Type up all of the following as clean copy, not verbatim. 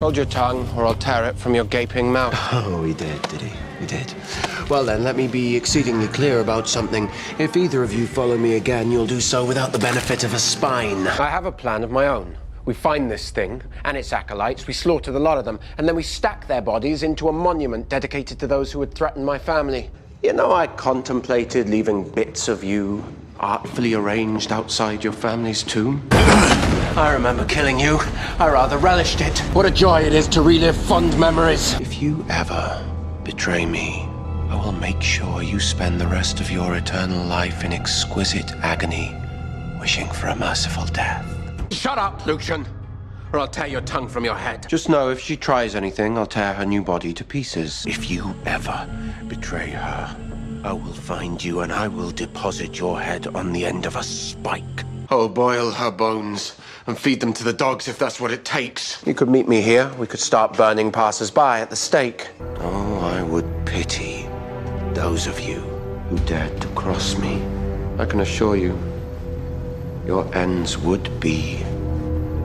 Hold your tongue, or I'll tear it from your gaping mouth. Oh, he did he? He did. Well then, let me be exceedingly clear about something. If either of you follow me again, you'll do so without the benefit of a spine. I have a plan of my own. We find this thing and its acolytes, we slaughter the lot of them, and then we stack their bodies into a monument dedicated to those who had threatened my family. You know, I contemplated leaving bits of you artfully arranged outside your family's tomb. I remember killing you. I rather relished it. What a joy it is to relive fond memories. If you ever betray me, I will make sure you spend the rest of your eternal life in exquisite agony, wishing for a merciful death. Shut up, Lucian, or I'll tear your tongue from your head. Just know if she tries anything, I'll tear her new body to pieces. If you ever betray her, I will find you and I will deposit your head on the end of a spike. I'll boil her bones and feed them to the dogs if that's what it takes. You could meet me here. We could start burning passers-by at the stake. Oh, I would pity those of you who dared to cross me. I can assure you, your ends would be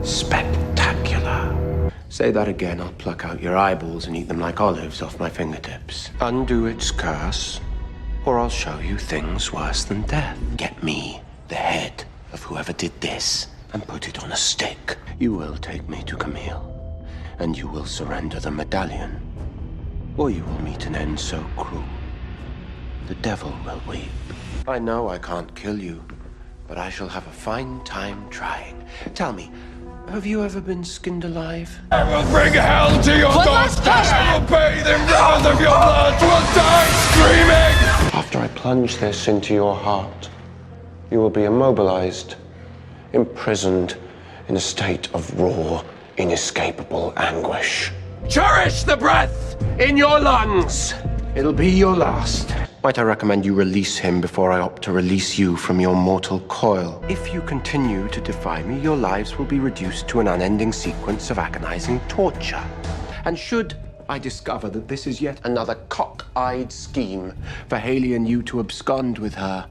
spectacular. Say that again, I'll pluck out your eyeballs and eat them like olives off my fingertips. Undo its curse, or I'll show you things worse than death. Get me the head of whoever did this and put it on a stick. You will take me to Camille, and you will surrender the medallion, or you will meet an end so cruel the devil will weep. I know I can't kill you, but I shall have a fine time trying. Tell me, have you ever been skinned alive? I will bring hell to your doorstep! I will bathe in wrath of your blood! Will die screaming! After I plunge this into your heart, you will be immobilized, imprisoned in a state of raw, inescapable anguish. Cherish the breath in your lungs! It'll be your last. Might I recommend you release him before I opt to release you from your mortal coil? If you continue to defy me, your lives will be reduced to an unending sequence of agonizing torture. And should I discover that this is yet another cock-eyed scheme for Haley and you to abscond with her,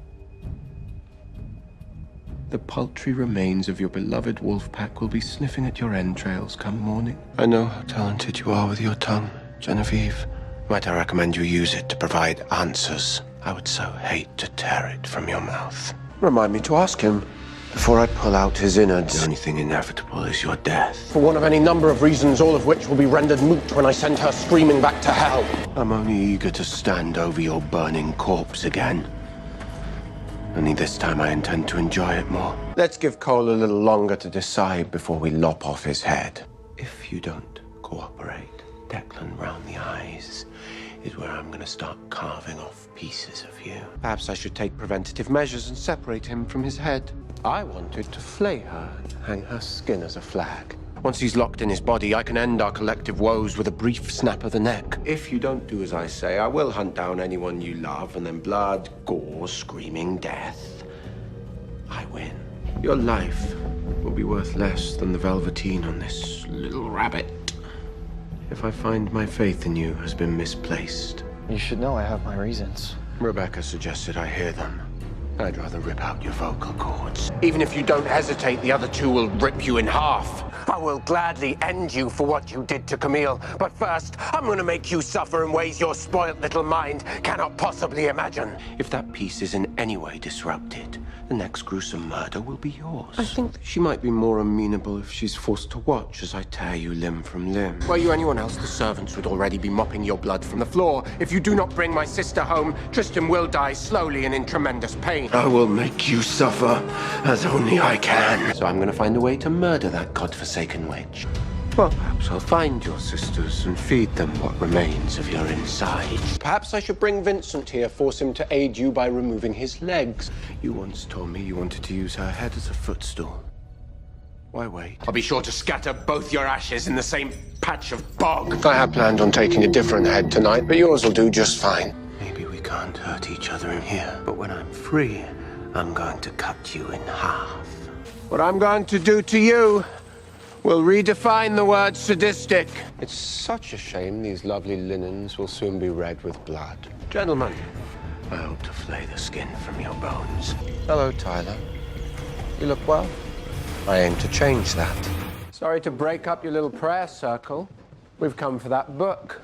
the paltry remains of your beloved wolf pack will be sniffing at your entrails come morning. I know how talented you are with your tongue, Genevieve. Might I recommend you use it to provide answers? I would so hate to tear it from your mouth. Remind me to ask him before I pull out his innards. The only thing inevitable is your death. For one of any number of reasons, all of which will be rendered moot when I send her screaming back to hell. I'm only eager to stand over your burning corpse again. Only this time I intend to enjoy it more. Let's give Cole a little longer to decide before we lop off his head. If you don't cooperate, Declan round the eyes is where I'm going to start carving off pieces of you. Perhaps I should take preventative measures and separate him from his head. I wanted to flay her and hang her skin as a flag. Once he's locked in his body, I can end our collective woes with a brief snap of the neck. If you don't do as I say, I will hunt down anyone you love, and then blood, gore, screaming death. I win. Your life will be worth less than the velveteen on this little rabbit. If I find my faith in you has been misplaced. You should know I have my reasons. Rebecca suggested I hear them. I'd rather rip out your vocal cords. Even if you don't hesitate, the other two will rip you in half. I will gladly end you for what you did to Camille. But first, I'm going to make you suffer in ways your spoilt little mind cannot possibly imagine. If that peace is in any way disrupted, the next gruesome murder will be yours. I think that she might be more amenable if she's forced to watch as I tear you limb from limb. Were you anyone else, the servants would already be mopping your blood from the floor. If you do not bring my sister home, Tristan will die slowly and in tremendous pain. I will make you suffer as only I can. So I'm going to find a way to murder that godforsaken witch. Well, perhaps I'll find your sisters and feed them what remains of your inside. Perhaps I should bring Vincent here, force him to aid you by removing his legs. You once told me you wanted to use her head as a footstool. Why wait? I'll be sure to scatter both your ashes in the same patch of bog. I had planned on taking a different head tonight, but yours will do just fine. Maybe we can't hurt each other in here, but when I'm free, I'm going to cut you in half. What I'm going to do to you will redefine the word sadistic. It's such a shame these lovely linens will soon be red with blood. Gentlemen, I hope to flay the skin from your bones. Hello, Tyler. You look well. I aim to change that. So Sorry to break up your little prayer circle. We've come for that book.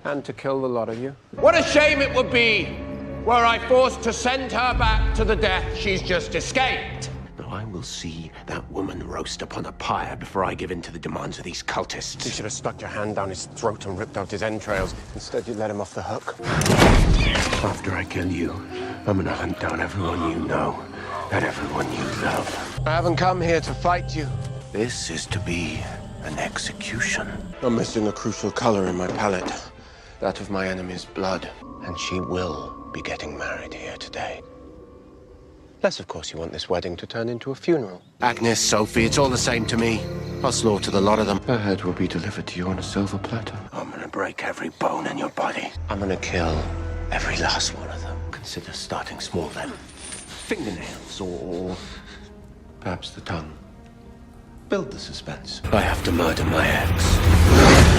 And to kill the lot of you. What a shame it would be were I forced to send her back to the death she's just escaped. Now I will see that woman roast upon a pyre before I give in to the demands of these cultists. You should have stuck your hand down his throat and ripped out his entrails. Instead, you let him off the hook. After I kill you, I'm gonna hunt down everyone you know and everyone you love. I haven't come here to fight you. This is to be an execution. I'm missing a crucial color in my palette. That of my enemy's blood. And she will be getting married here today. Unless, of course, you want this wedding to turn into a funeral. Agnes, Sophie, it's all the same to me. I'll slaughter the lot of them. Her head will be delivered to you on a silver platter. I'm gonna break every bone in your body. I'm gonna kill every last one of them. Consider starting small then. Fingernails, or perhaps the tongue. Build the suspense. I have to murder my ex.